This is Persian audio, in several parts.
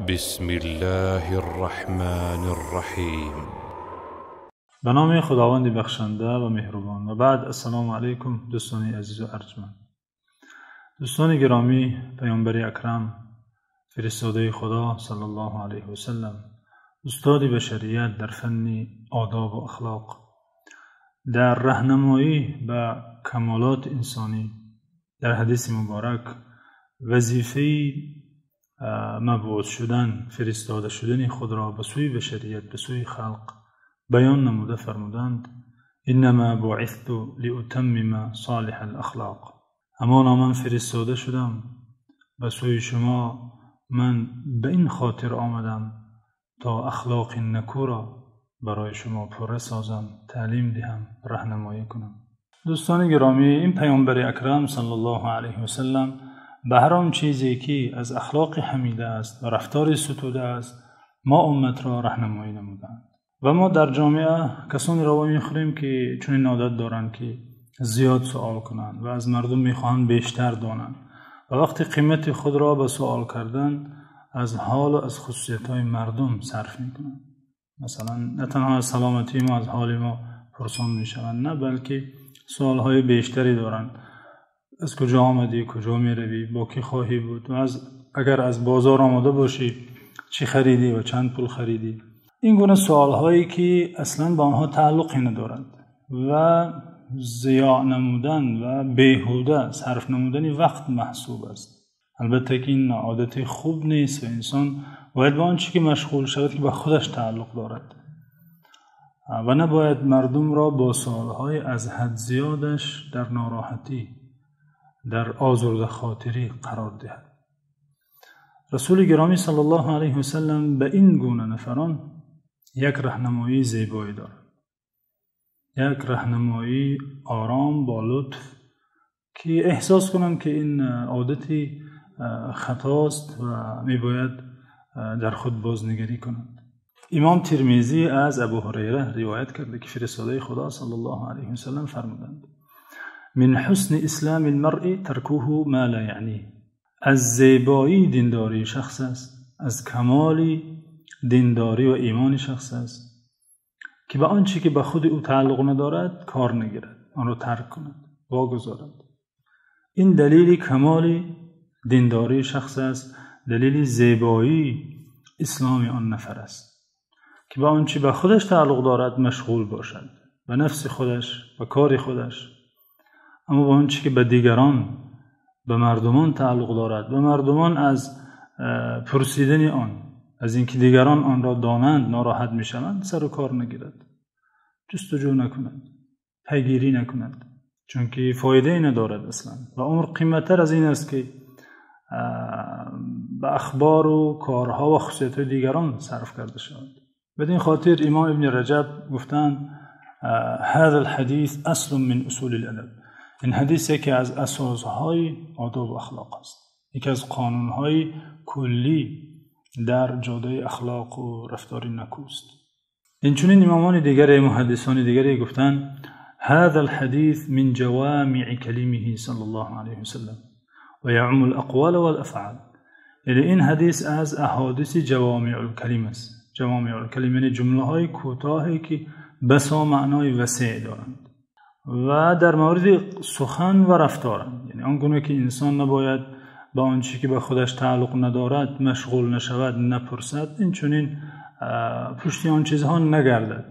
بسم الله الرحمن الرحیم. به نام خداوند بخشنده و مهربان. و بعد السلام علیکم دوستان عزیز و ارجمند. دوستان گرامی، پیامبر اکرم فرستاده خدا صلی الله علیه و سلم، استاد بشریت در فن آداب و اخلاق، در راهنمایی به کمالات انسانی، در حدیث مبارک وظیفه مبعوث شدن، فرستاده شدن خود را به سوی بشریت، به سوی خلق بیان نموده فرمودند: انما بعثت لاتمم صالح الاخلاق. همانا من فرستاده شدم به سوی شما، من به این خاطر آمدم تا اخلاق نکو را برای شما پره سازم، تعلیم دهم، راهنمایی کنم. دوستان گرامی، این پیامبر اکرم صلی الله علیه و سلم به هر آن چیزی که از اخلاق حمیده است و رفتار ستوده است، ما امت را راهنمایی نمودند. و ما در جامعه کسانی را می‌خوریم که چنین عادت دارند که زیاد سوال کنند و از مردم می‌خواهند بیشتر دانند و وقتی قیمت خود را به سوال کردن از حال و از خصوصیت‌های مردم صرف می‌کنند. مثلا نه تنها از سلامتی ما، از حال ما پرسان می‌شوند، نه بلکه سوال‌های بیشتری دارند: از کجا آمدی، کجا می‌روی، با کی خواهی بود، و اگر از بازار آمده باشی چی خریدی و چند پول خریدی. این گونه سوال‌هایی که اصلاً با آنها تعلقی ندارد و ضیاع نمودن و بیهوده صرف نمودن وقت محسوب است. البته که این عادت خوب نیست و انسان باید با آنچه که مشغول شود که به خودش تعلق دارد و نباید مردم را با سوال‌های از حد زیادش در ناراحتی، در آزرده خاطری قرار دهد. رسول گرامی صلی الله علیه و سلم به این گونه نفران یک راهنمایی زیبایی دارد، یک راهنمایی آرام با لطف که احساس کنند که این عادتی خطاست و میباید در خود بازنگری کنند. امام ترمذی از ابو هریره روایت کرده که فرستاده خدا صلی الله علیه و سلم فرمودند: من حسن اسلام المرء ترکه ما لا یعنی. از زیبایی دینداری شخص است، از کمالی دینداری و ایمان شخص است که به آنچه که به خود او تعلق ندارد کار نگیرد، آن را ترک کند، واگذارد. این دلیل کمالی دینداری شخص است، دلیل زیبایی اسلام آن نفر است که به آنچه به خودش تعلق دارد مشغول باشد، به نفس خودش، به کار خودش، اما به آنچه که به دیگران، به مردمان تعلق دارد، به مردمان از پرسیدن آن، از اینکه دیگران آن را دانند ناراحت میشوند، سر و کار نگیرد، جستجو نکند، پیگیری نکند، چون که فایده ندارد اصلا. و عمر قیمت‌تر از این است که به اخبار و کارها و خصوصیت دیگران صرف کرده شود. بدین خاطر امام ابن رجب گفتند: هذا الحديث اصل من اصول الادب. این حدیث یکی از اساسهای آداب و اخلاق است، یکی از قانونهای کلی در جاده اخلاق و رفتار نکوست. این چنین امامان دیگر، محدثان دیگری گفتند: هذا الحديث من جوامع كلمه صلی الله علیه و سلم و یعم الاقوال والافعال. یعنی این حدیث از احادیث جوامع الکلم است. جوامع الکلم یعنی جمله های کوتاهی که بسا معنای وسیع دارند و در مورد سخن و رفتارند. یعنی آنگونه که انسان نباید با آنچه که به خودش تعلق ندارد مشغول نشود، نپرسد، این چنین پشت آن چیزها نگردد،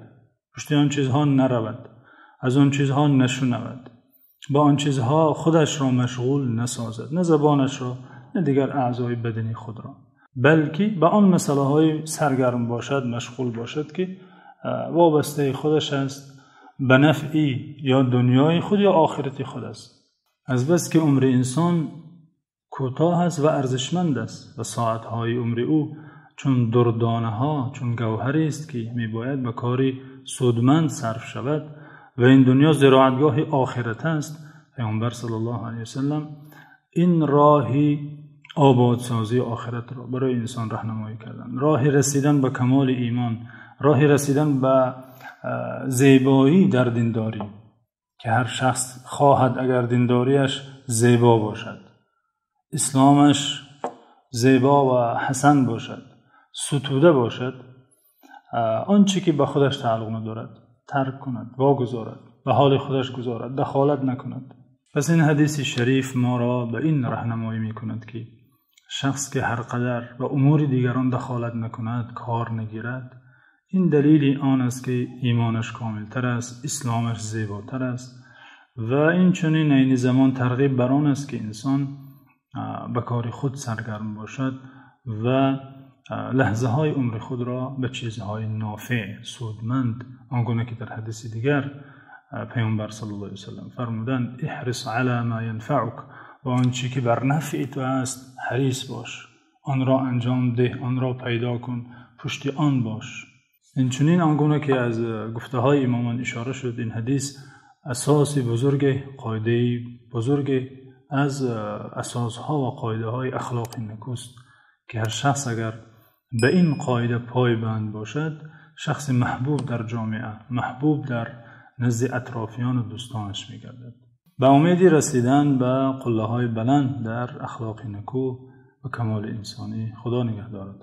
پشت آن چیزها نرود، از آن چیزها نشنود، با آن چیزها خودش را مشغول نسازد، نه زبانش را نه دیگر اعضای بدنی خود را، بلکه به آن مسئله های سرگرم باشد، مشغول باشد که وابسته خودش است، به نفعی یا دنیای خود یا آخرت خود است. از بس که عمر انسان کوتاه است و ارزشمند است و ساعتهای عمر او چون دردانه ها، چون گوهری است که میباید به کاری سودمند صرف شود و این دنیا زراعتگاه آخرت است. پیامبر صلی الله علیه وسلم این راهی آبادسازی آخرت را برای انسان راهنمایی کردند، راه رسیدن به کمال ایمان، راه رسیدن به زیبایی در دینداری که هر شخص خواهد اگر دینداریش زیبا باشد، اسلامش زیبا و حسن باشد، ستوده باشد، آنچه که به خودش تعلق ندارد ترک کند، واگذارد، به حال خودش گذارد، دخالت نکند. پس این حدیث شریف ما را به این راهنمایی میکند که شخص که هر قدر به امور دیگران دخالت نکند، کار نگیرد، این دلیل آن است که ایمانش کاملتر است، اسلامش زیباتر است و این چنین این زمان ترغیب بر آن است که انسان به کار خود سرگرم باشد و لحظه های عمر خود را به چیزهای نافع، سودمند، آنگونه که در حدیث دیگر پیامبر صلی الله علیه وسلم فرمودند احرص علی ما ینفعک، و آنچه که بر نفع تو است حریص باش، آن را انجام ده، آن را پیدا کن، پشت آن باش. این چنین آنگونه که از گفته های امامان اشاره شد، این حدیث اساس بزرگ، قاعده بزرگ از اساسها و قاعده های اخلاق نکوست که هر شخص اگر به این قاعده پایبند باشد، شخص محبوب در جامعه، محبوب در نزد اطرافیان و دوستانش می‌گردد. به امید رسیدن به قله های بلند در اخلاق نکو و کمال انسانی. خدا نگهدارت.